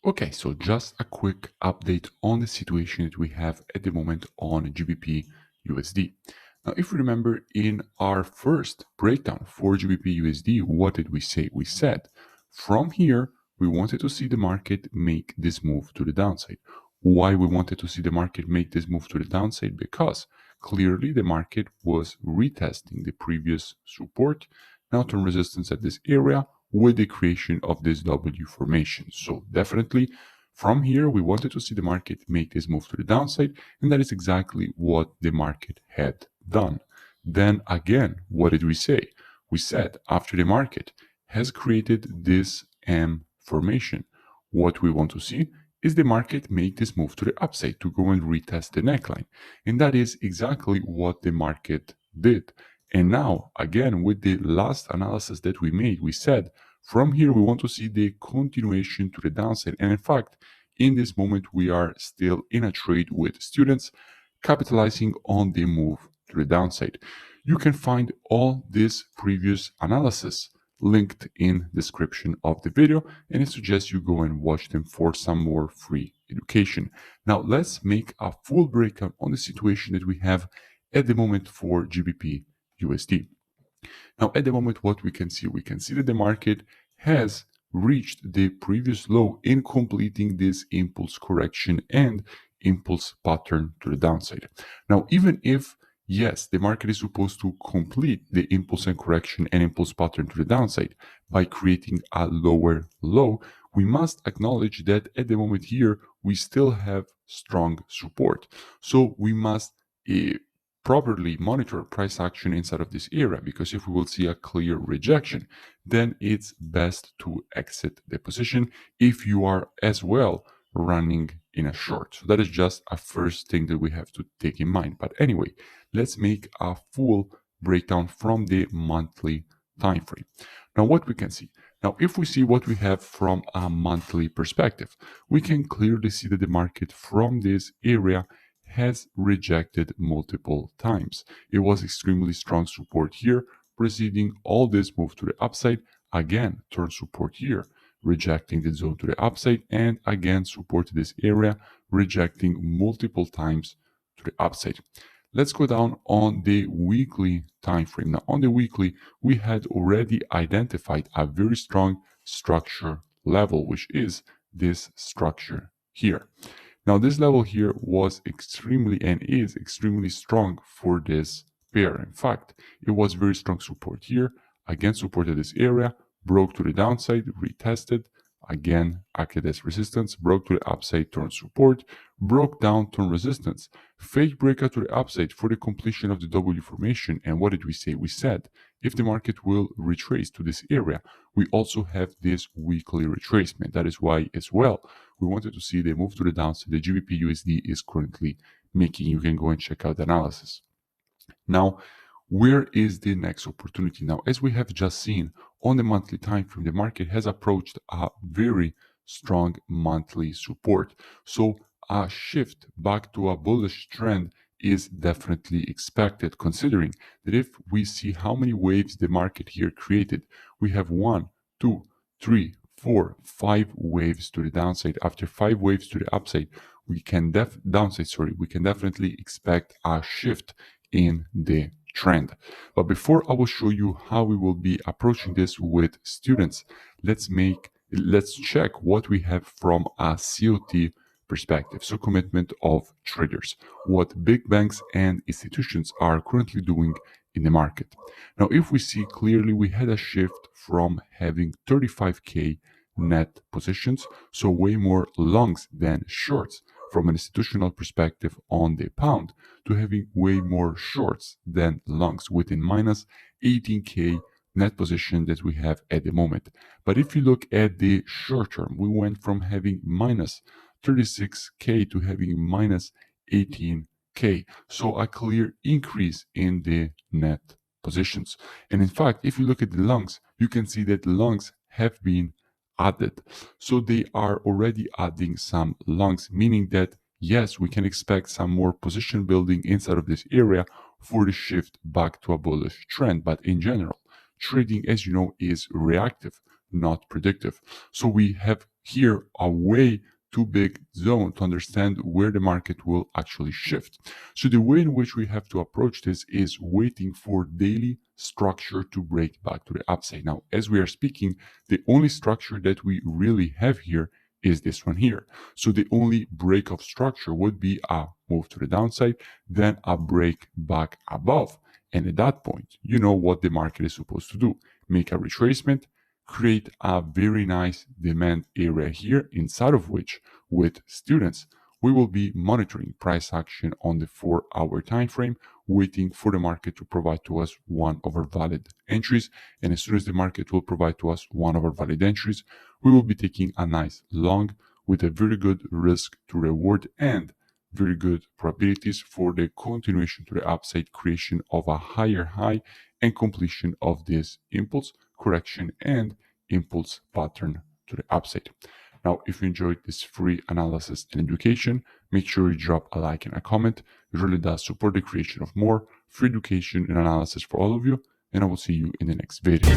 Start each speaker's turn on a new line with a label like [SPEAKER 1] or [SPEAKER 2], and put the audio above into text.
[SPEAKER 1] Okay, so just a quick update on the situation that we have at the moment on GBP USD. Now, if you remember in our first breakdown for GBP USD, what did we say? We said from here, we wanted to see the market make this move to the downside. Why we wanted to see the market make this move to the downside? Because clearly the market was retesting the previous support, now turn resistance at this area, with the creation of this W formation. So definitely from here, we wanted to see the market make this move to the downside, and that is exactly what the market had done. Then again, what did we say? We said after the market has created this M formation, what we want to see is the market make this move to the upside to go and retest the neckline. And that is exactly what the market did. And now, again, with the last analysis that we made, we said from here we want to see the continuation to the downside. And in fact, in this moment, we are still in a trade with students capitalizing on the move to the downside. You can find all this previous analysis linked in description of the video, and I suggest you go and watch them for some more free education. Now let's make a full breakdown on the situation that we have at the moment for GBP USD. Now, at the moment, what we can see that the market has reached the previous low in completing this impulse correction and impulse pattern to the downside. Now, even if, yes, the market is supposed to complete the impulse and correction and impulse pattern to the downside by creating a lower low, we must acknowledge that at the moment here, we still have strong support. So we must properly monitor price action inside of this area, because if we will see a clear rejection, then it's best to exit the position if you are as well running in a short. So that is just a first thing that we have to take in mind. But anyway, let's make a full breakdown from the monthly time frame. Now, what we can see. Now, if we see what we have from a monthly perspective, we can clearly see that the market from this area has rejected multiple times. It was extremely strong support here, preceding all this move to the upside, again turn support here, rejecting the zone to the upside, and again support to this area, rejecting multiple times to the upside. Let's go down on the weekly time frame. Now on the weekly, we had already identified a very strong structure level, which is this structure here. Now, this level here was extremely and is extremely strong for this pair. In fact, it was very strong support here, again supported this area, broke to the downside, retested, again acted as resistance, broke to the upside, turned support, broke down, turned resistance, fake breakout to the upside for the completion of the W formation. And what did we say? We said if the market will retrace to this area, we also have this weekly retracement. That is why as well we wanted to see the move to the downside the GBP USD is currently making. You can go and check out the analysis. Now, where is the next opportunity? Now, as we have just seen on the monthly time frame, the market has approached a very strong monthly support. So a shift back to a bullish trend is definitely expected, considering that if we see how many waves the market here created, we have 1, 2, 3, 4, 5 waves to the downside. After 5 waves to the upside, we can definitely expect a shift in the trend. But before I will show you how we will be approaching this with students, let's check what we have from a COT perspective, so commitment of traders, what big banks and institutions are currently doing in the market. Now, if we see clearly, we had a shift from having 35k net positions, so way more longs than shorts from an institutional perspective on the pound, to having way more shorts than longs within minus 18k net position that we have at the moment. But if you look at the short term, we went from having minus 36k to having minus 18k. So a clear increase in the net positions. And in fact, if you look at the longs, you can see that longs have been added. So they are already adding some longs, meaning that yes, we can expect some more position building inside of this area for the shift back to a bullish trend. But in general, trading, as you know, is reactive not predictive. So we have here a way too big zone to understand where the market will actually shift. So the way in which we have to approach this is waiting for daily structure to break back to the upside. Now, as we are speaking, the only structure that we really have here is this one here. So the only break of structure would be a move to the downside, then a break back above. And at that point, you know what the market is supposed to do. Make a retracement, create a very nice demand area here, inside of which, with students, we will be monitoring price action on the 4-hour time frame, waiting for the market to provide to us one of our valid entries. And as soon as the market will provide to us one of our valid entries, we will be taking a nice long with a very good risk to reward and very good probabilities for the continuation to the upside, creation of a higher high and completion of this impulse correction and impulse pattern to the upside. Now, if you enjoyed this free analysis and education, make sure you drop a like and a comment. It really does support the creation of more free education and analysis for all of you, and I will see you in the next video.